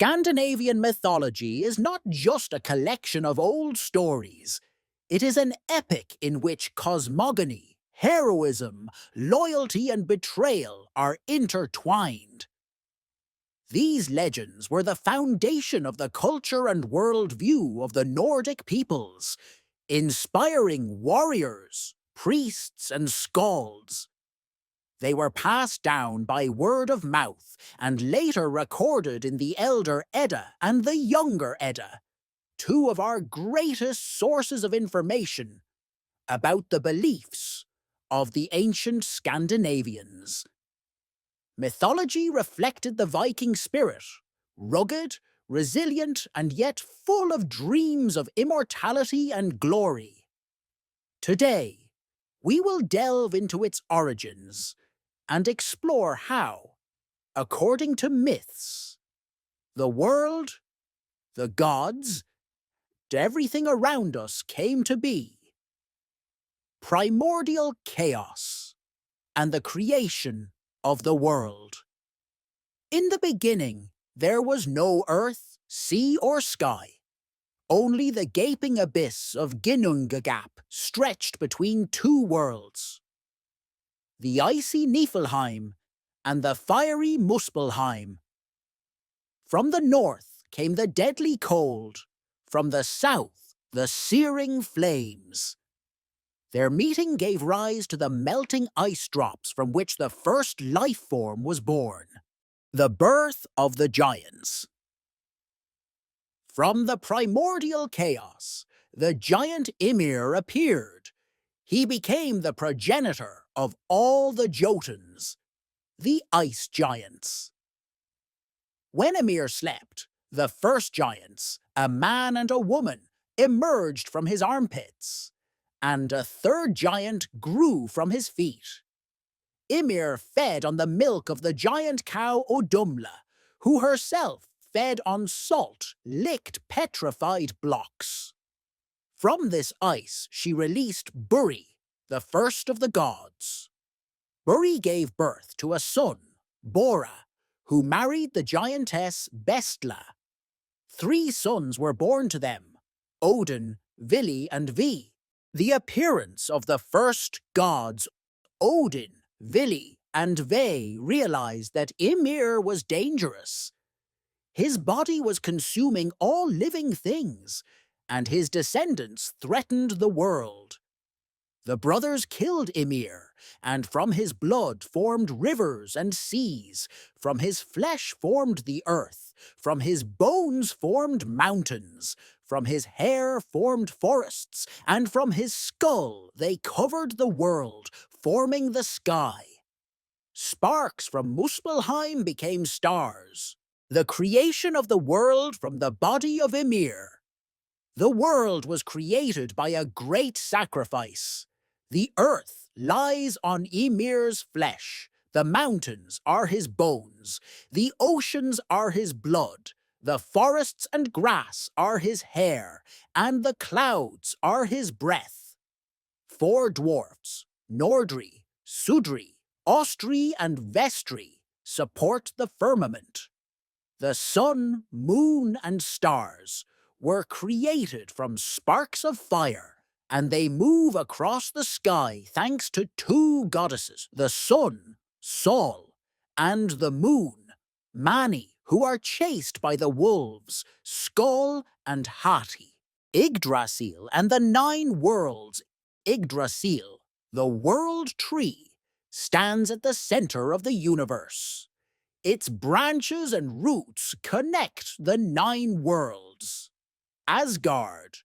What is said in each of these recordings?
Scandinavian mythology is not just a collection of old stories. It is an epic in which cosmogony, heroism, loyalty, and betrayal are intertwined. These legends were the foundation of the culture and worldview of the Nordic peoples, inspiring warriors, priests, and skalds. They were passed down by word of mouth and later recorded in the Elder Edda and the Younger Edda, two of our greatest sources of information about the beliefs of the ancient Scandinavians. Mythology reflected the Viking spirit, rugged, resilient, and yet full of dreams of immortality and glory. Today, we will delve into its origins and explore how, according to myths, the world, the gods, and everything around us came to be. Primordial chaos and the creation of the world. In the beginning, there was no earth, sea, or sky. Only the gaping abyss of Ginnungagap stretched between two worlds. The icy Niflheim and the fiery Muspelheim. From the north came the deadly cold, from the south the searing flames. Their meeting gave rise to the melting ice drops from which the first life form was born, the birth of the giants. From the primordial chaos, the giant Ymir appeared. He became the progenitor of all the Jotuns, the ice giants. When Ymir slept, the first giants, a man and a woman, emerged from his armpits, and a third giant grew from his feet. Ymir fed on the milk of the giant cow Odumla, who herself fed on salt, licked petrified blocks. From this ice she released Buri, the first of the gods. Buri gave birth to a son, Bora, who married the giantess Bestla. 3 sons were born to them, Odin, Vili, and Vi. The appearance of the first gods, Odin, Vili, and Ve, realized that Ymir was dangerous. His body was consuming all living things, and his descendants threatened the world. The brothers killed Ymir, and from his blood formed rivers and seas, from his flesh formed the earth, from his bones formed mountains, from his hair formed forests, and from his skull they covered the world, forming the sky. Sparks from Muspelheim became stars, the creation of the world from the body of Ymir. The world was created by a great sacrifice. The earth lies on Ymir's flesh, the mountains are his bones, the oceans are his blood, the forests and grass are his hair, and the clouds are his breath. 4 dwarves, Nordri, Sudri, Austri, and Vestri, support the firmament. The sun, moon, and stars were created from sparks of fire, and they move across the sky thanks to 2 goddesses, the sun, Sol, and the moon, Mani, who are chased by the wolves, Skoll and Hati. Yggdrasil and the 9 worlds. Yggdrasil, the world tree, stands at the center of the universe. Its branches and roots connect the 9 worlds. Asgard,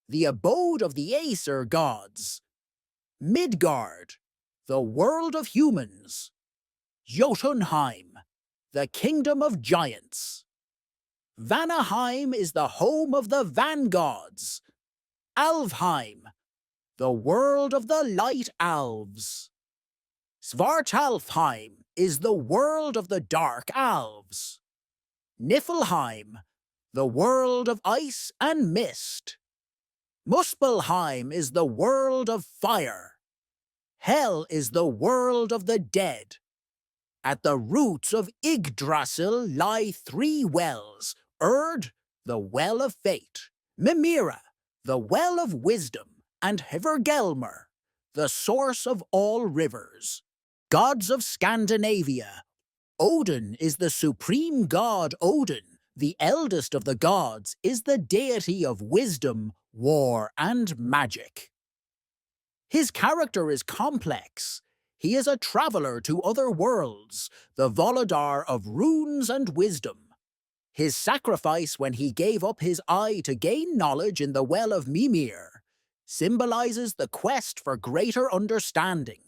the abode of the Aesir gods. Midgard, the world of humans. Jotunheim, the kingdom of giants. Vanaheim is the home of the Vangods. Alfheim, the world of the light elves. Svartalfheim is the world of the dark elves. Niflheim, the world of ice and mist. Muspelheim is the world of fire. Hell is the world of the dead. At the roots of Yggdrasil lie 3 wells, Erd, the well of fate, Mimira, the well of wisdom, and Hvergelmir, the source of all rivers. Gods of Scandinavia. Odin is the supreme god. Odin, the eldest of the gods, is the deity of wisdom, war, and magic. His character is complex. He is a traveler to other worlds, the Volodar of runes and wisdom. His sacrifice when he gave up his eye to gain knowledge in the well of Mimir symbolizes the quest for greater understanding.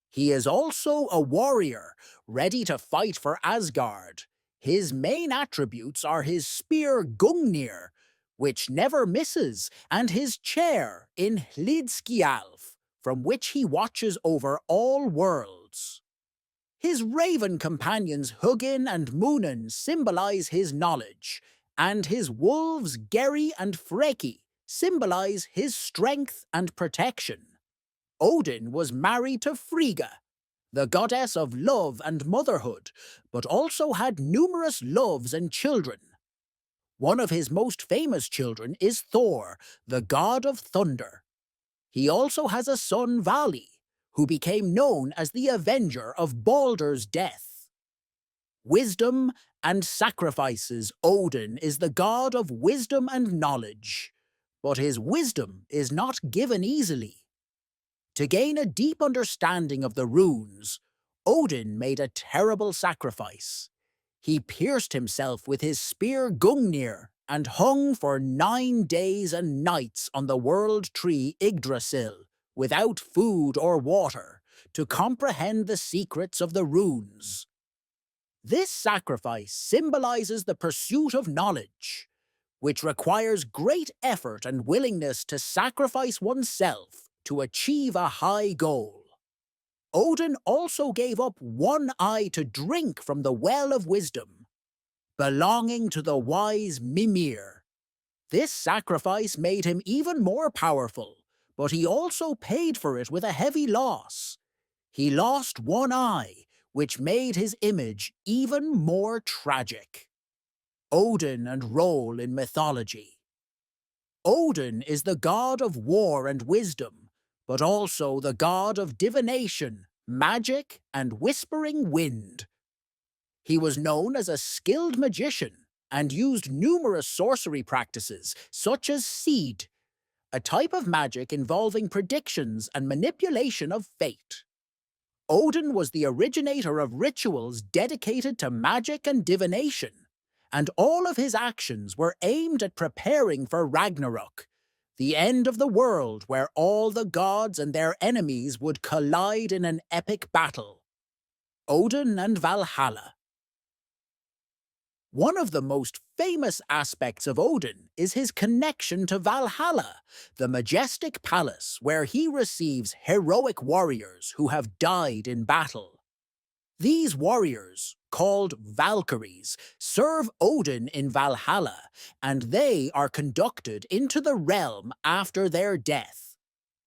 He is also a warrior, ready to fight for Asgard. His main attributes are his spear Gungnir, which never misses, and his chair in Hlidskialf, from which he watches over all worlds. His raven companions Hugin and Munin symbolize his knowledge, and his wolves Geri and Freki symbolize his strength and protection. Odin was married to Frigga, the goddess of love and motherhood, but also had numerous loves and children. One of his most famous children is Thor, the god of thunder. He also has a son Vali, who became known as the avenger of Baldur's death. Wisdom and sacrifices. Odin is the god of wisdom and knowledge, but his wisdom is not given easily. To gain a deep understanding of the runes, Odin made a terrible sacrifice. He pierced himself with his spear Gungnir and hung for 9 days and nights on the world tree Yggdrasil, without food or water, to comprehend the secrets of the runes. This sacrifice symbolizes the pursuit of knowledge, which requires great effort and willingness to sacrifice oneself to achieve a high goal. Odin also gave up one eye to drink from the well of wisdom, belonging to the wise Mimir. This sacrifice made him even more powerful, but he also paid for it with a heavy loss. He lost one eye, which made his image even more tragic. Odin and role in mythology. Odin is the god of war and wisdom, but also the god of divination, magic, and whispering wind. He was known as a skilled magician and used numerous sorcery practices, such as seed, a type of magic involving predictions and manipulation of fate. Odin was the originator of rituals dedicated to magic and divination, and all of his actions were aimed at preparing for Ragnarok, the end of the world where all the gods and their enemies would collide in an epic battle. Odin and Valhalla. One of the most famous aspects of Odin is his connection to Valhalla, the majestic palace where he receives heroic warriors who have died in battle. These warriors, called Valkyries, serve Odin in Valhalla, and they are conducted into the realm after their death.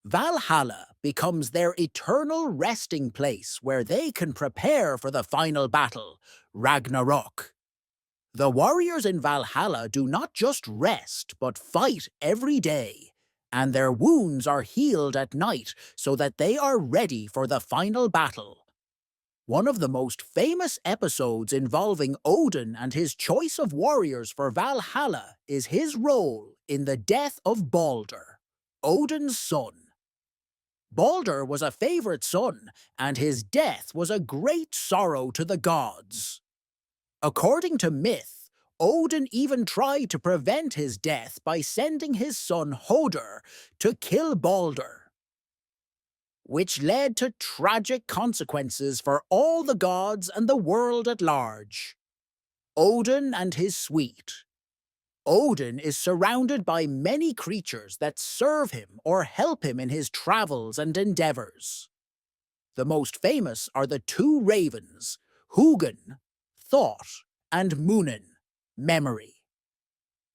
Valhalla becomes their eternal resting place where they can prepare for the final battle, Ragnarok. The warriors in Valhalla do not just rest, but fight every day, and their wounds are healed at night so that they are ready for the final battle. One of the most famous episodes involving Odin and his choice of warriors for Valhalla is his role in the death of Baldr, Odin's son. Baldur was a favorite son, and his death was a great sorrow to the gods. According to myth, Odin even tried to prevent his death by sending his son Hodr to kill Baldur, which led to tragic consequences for all the gods and the world at large. Odin and his suite. Odin is surrounded by many creatures that serve him or help him in his travels and endeavors. The most famous are the 2 ravens, Hugin, thought, and Munin, memory.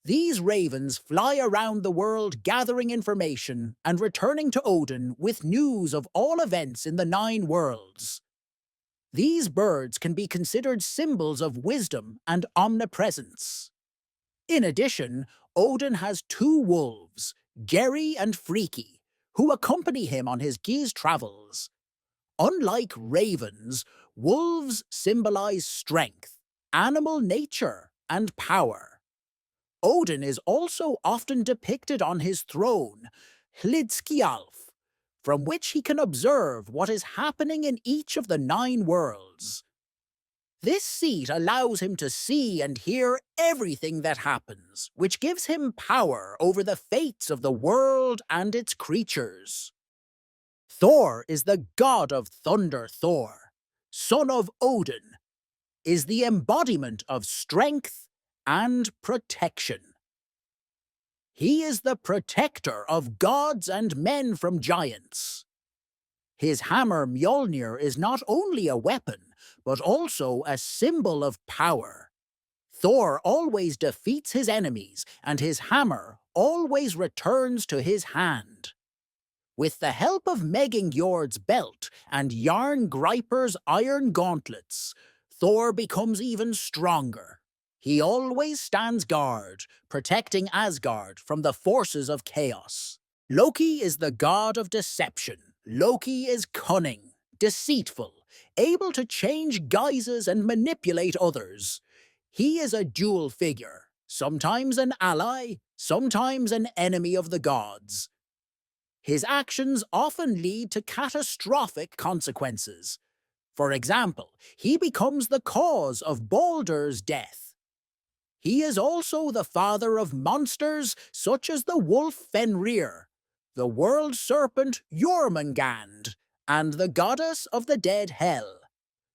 These ravens fly around the world gathering information and returning to Odin with news of all events in the 9 worlds. These birds can be considered symbols of wisdom and omnipresence. In addition, Odin has two wolves, Geri and Frigga, who accompany him on his geese travels. Unlike ravens, wolves symbolize strength, animal nature, and power. Odin is also often depicted on his throne, Hlidskjalf, from which he can observe what is happening in each of the 9 worlds. This seat allows him to see and hear everything that happens, which gives him power over the fates of the world and its creatures. Thor is the god of thunder. Thor, son of Odin, is the embodiment of strength and protection. He is the protector of gods and men from giants. His hammer Mjolnir is not only a weapon, but also a symbol of power. Thor always defeats his enemies, and his hammer always returns to his hand. With the help of Njord's belt and Jarngriper's iron gauntlets, Thor becomes even stronger. He always stands guard, protecting Asgard from the forces of chaos. Loki is the god of deception. Loki is cunning, deceitful, able to change guises and manipulate others. He is a dual figure, sometimes an ally, sometimes an enemy of the gods. His actions often lead to catastrophic consequences. For example, he becomes the cause of Baldur's death. He is also the father of monsters such as the wolf Fenrir, the world serpent Jormungand, and the goddess of the dead Hel.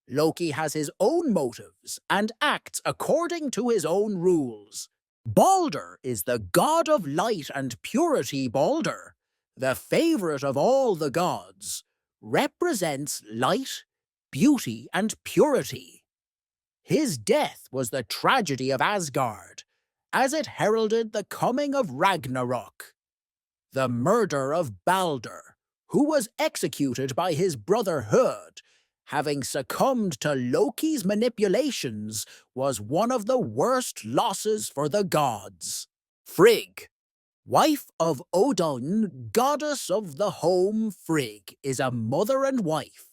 Loki has his own motives and acts according to his own rules. Baldur is the god of light and purity. Baldur, the favorite of all the gods, represents light, beauty, and purity. His death was the tragedy of Asgard, as it heralded the coming of Ragnarok. The murder of Baldur, who was executed by his brother Hod, having succumbed to Loki's manipulations, was one of the worst losses for the gods. Frigg, wife of Odin, goddess of the home. Frigg is a mother and wife,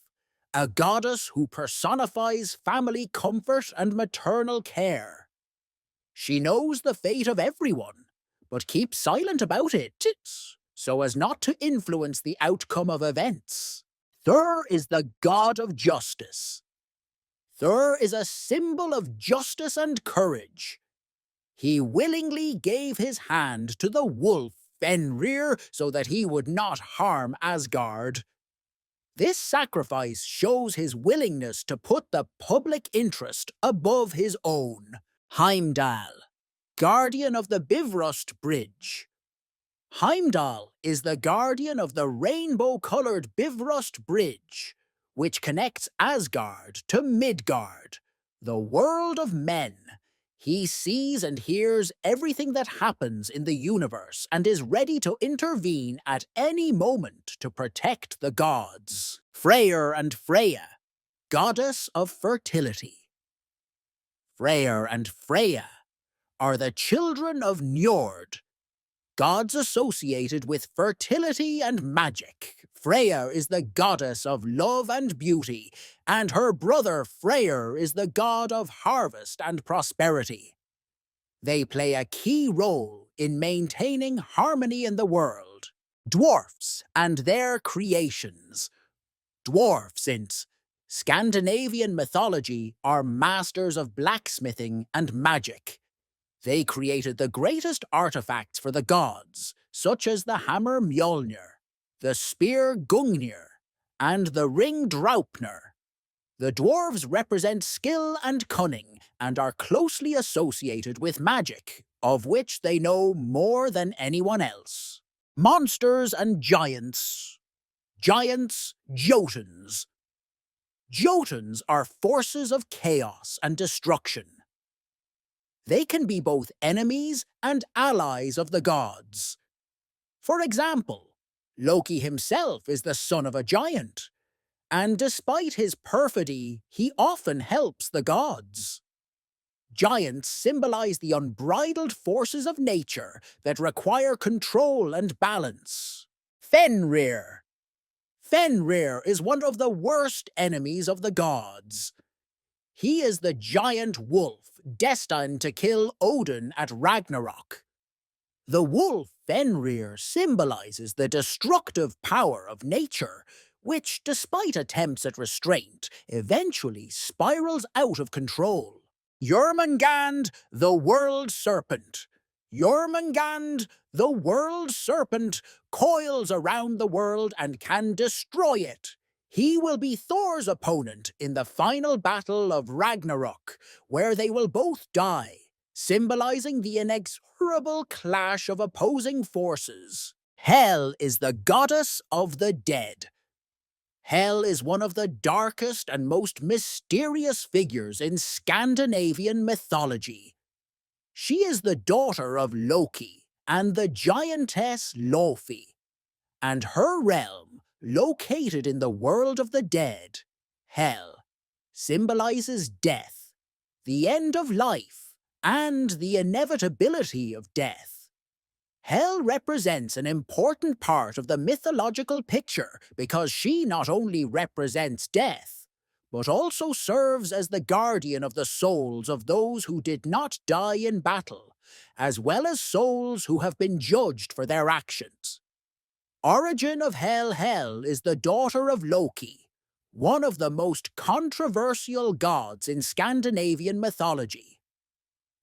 a goddess who personifies family comfort and maternal care. She knows the fate of everyone, but keeps silent about it, so as not to influence the outcome of events. Thor is the god of justice. Thor is a symbol of justice and courage. He willingly gave his hand to the wolf Fenrir so that he would not harm Asgard. This sacrifice shows his willingness to put the public interest above his own. Heimdall, guardian of the Bifrost Bridge. Heimdall is the guardian of the rainbow-coloured Bifrost Bridge, which connects Asgard to Midgard, the world of men. He sees and hears everything that happens in the universe and is ready to intervene at any moment to protect the gods. Freyr and Freya, goddess of fertility. Freyr and Freya are the children of Njord, gods associated with fertility and magic. Freya is the goddess of love and beauty, and her brother Freyr is the god of harvest and prosperity. They play a key role in maintaining harmony in the world. Dwarfs and their creations. Dwarfs in Scandinavian mythology are masters of blacksmithing and magic. They created the greatest artifacts for the gods, such as the hammer Mjolnir, the spear Gungnir, and the ring Draupnir. The dwarves represent skill and cunning and are closely associated with magic, of which they know more than anyone else. Monsters and giants. Giants, Jotuns. Jotuns are forces of chaos and destruction. They can be both enemies and allies of the gods. For example, Loki himself is the son of a giant, and despite his perfidy, he often helps the gods. Giants symbolize the unbridled forces of nature that require control and balance. Fenrir. Fenrir is one of the worst enemies of the gods. He is the giant wolf destined to kill Odin at Ragnarok. The wolf Fenrir symbolizes the destructive power of nature, which, despite attempts at restraint, eventually spirals out of control. Jormungand, the world serpent. Jormungand, the world serpent, coils around the world and can destroy it. He will be Thor's opponent in the final battle of Ragnarok, where they will both die, symbolizing the inexorable clash of opposing forces. Hel is the goddess of the dead. Hel is one of the darkest and most mysterious figures in Scandinavian mythology. She is the daughter of Loki and the giantess Lofi, and her realm, located in the world of the dead, Hel, symbolizes death, the end of life, and the inevitability of death. Hel represents an important part of the mythological picture because she not only represents death, but also serves as the guardian of the souls of those who did not die in battle, as well as souls who have been judged for their actions. Origin of Hel is the daughter of Loki, one of the most controversial gods in Scandinavian mythology.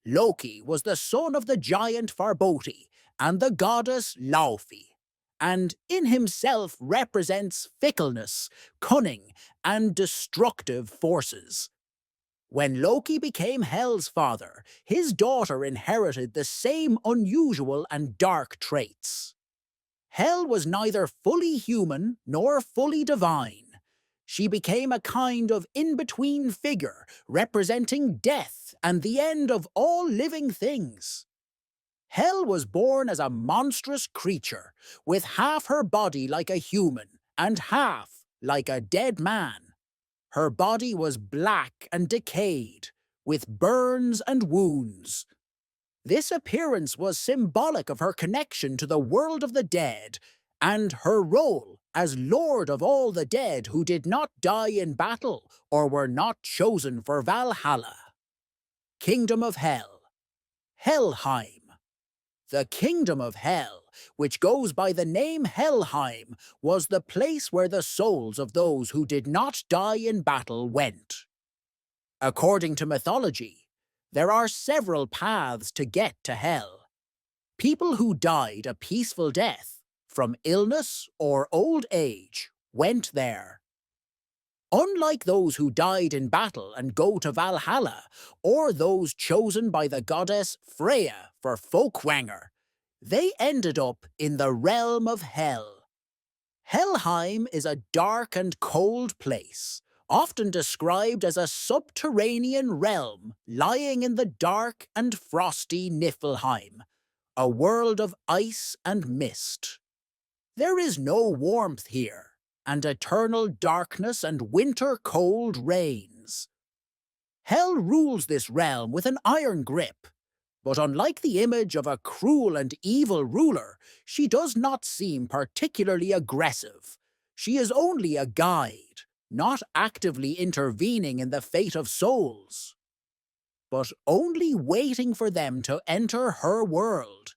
Loki was the son of the giant Farboti and the goddess Laufey, and in himself represents fickleness, cunning, and destructive forces. When Loki became Hel's father, his daughter inherited the same unusual and dark traits. Hel was neither fully human nor fully divine. She became a kind of in-between figure, representing death and the end of all living things. Hel was born as a monstrous creature, with half her body like a human and half like a dead man. Her body was black and decayed, with burns and wounds. This appearance was symbolic of her connection to the world of the dead and her role as Lord of all the dead who did not die in battle or were not chosen for Valhalla. Kingdom of Hel. Helheim. The Kingdom of Hel, which goes by the name Helheim, was the place where the souls of those who did not die in battle went. According to mythology, there are several paths to get to Hel. People who died a peaceful death, from illness or old age, went there. Unlike those who died in battle and go to Valhalla, or those chosen by the goddess Freya for Folkwanger, they ended up in the realm of Hel. Helheim is a dark and cold place, often described as a subterranean realm lying in the dark and frosty Niflheim, a world of ice and mist. There is no warmth here, and eternal darkness and winter cold reigns. Hel rules this realm with an iron grip, but unlike the image of a cruel and evil ruler, she does not seem particularly aggressive. She is only a guide, not actively intervening in the fate of souls, but only waiting for them to enter her world.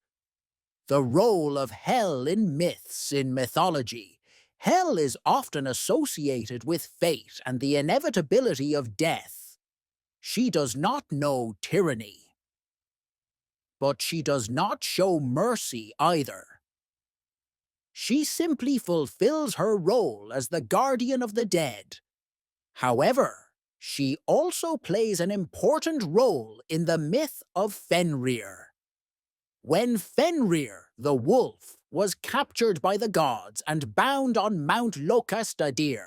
The role of Hel in myths in mythology. Hel is often associated with fate and the inevitability of death. She does not know tyranny, but she does not show mercy either. She simply fulfills her role as the guardian of the dead. However, she also plays an important role in the myth of Fenrir. When Fenrir, the wolf, was captured by the gods and bound on Mount Lokastadir,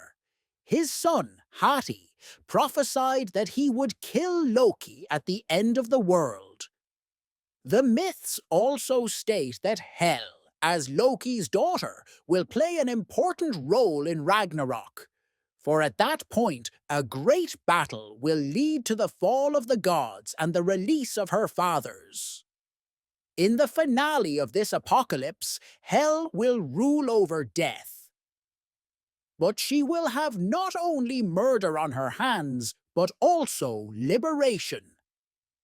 his son, Hati, prophesied that he would kill Loki at the end of the world. The myths also state that Hel, as Loki's daughter, will play an important role in Ragnarok. For at that point, a great battle will lead to the fall of the gods and the release of her fathers. In the finale of this apocalypse, Hel will rule over death. But she will have not only murder on her hands, but also liberation.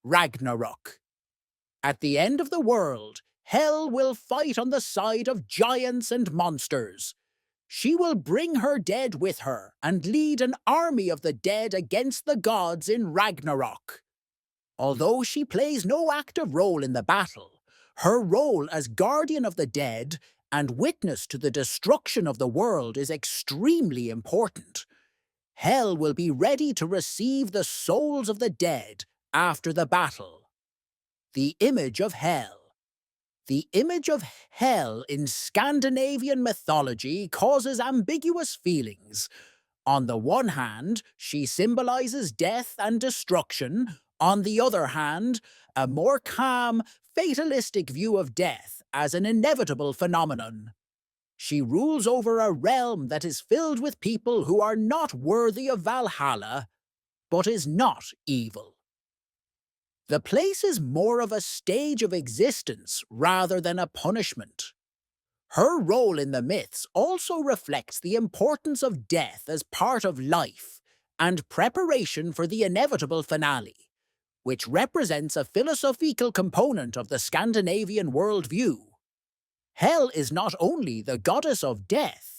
Ragnarok. At the end of the world, Hel will fight on the side of giants and monsters. She will bring her dead with her and lead an army of the dead against the gods in Ragnarok. Although she plays no active role in the battle, her role as guardian of the dead and witness to the destruction of the world is extremely important. Hel will be ready to receive the souls of the dead after the battle. The image of Hel. The image of Hel in Scandinavian mythology causes ambiguous feelings. On the one hand, she symbolizes death and destruction. On the other hand, a more calm, fatalistic view of death as an inevitable phenomenon. She rules over a realm that is filled with people who are not worthy of Valhalla, but is not evil. The place is more of a stage of existence rather than a punishment. Her role in the myths also reflects the importance of death as part of life and preparation for the inevitable finale, which represents a philosophical component of the Scandinavian worldview. Hel is not only the goddess of death,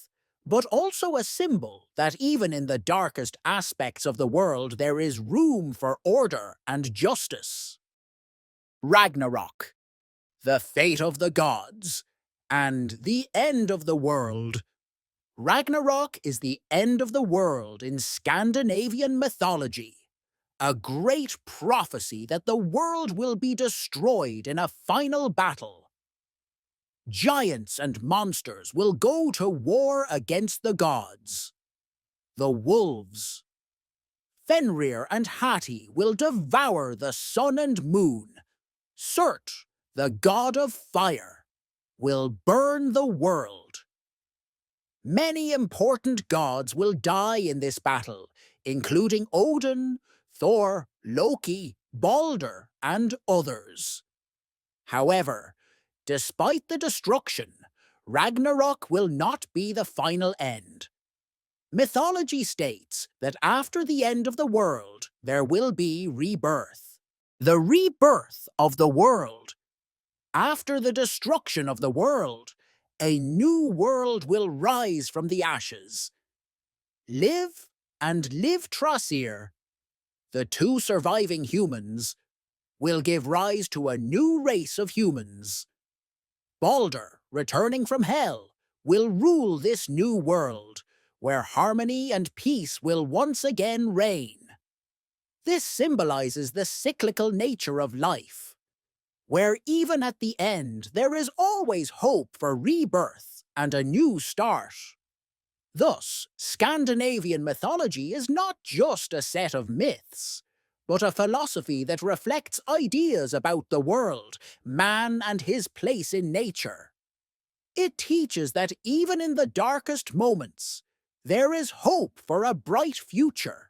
but also a symbol that even in the darkest aspects of the world there is room for order and justice. Ragnarok, the fate of the gods, and the end of the world. Ragnarok is the end of the world in Scandinavian mythology, a great prophecy that the world will be destroyed in a final battle. Giants and monsters will go to war against the gods. The wolves. Fenrir and Hati will devour the sun and moon. Surtr, the god of fire, will burn the world. Many important gods will die in this battle, including Odin, Thor, Loki, Baldur, and others. However, despite the destruction, Ragnarok will not be the final end. Mythology states that after the end of the world, there will be rebirth. The rebirth of the world. After the destruction of the world, a new world will rise from the ashes. Liv and Niflheim, the two surviving humans, will give rise to a new race of humans. Baldur, returning from Hel, will rule this new world, where harmony and peace will once again reign. This symbolizes the cyclical nature of life, where even at the end there is always hope for rebirth and a new start. Thus, Scandinavian mythology is not just a set of myths, but a philosophy that reflects ideas about the world, man and his place in nature. It teaches that even in the darkest moments, there is hope for a bright future.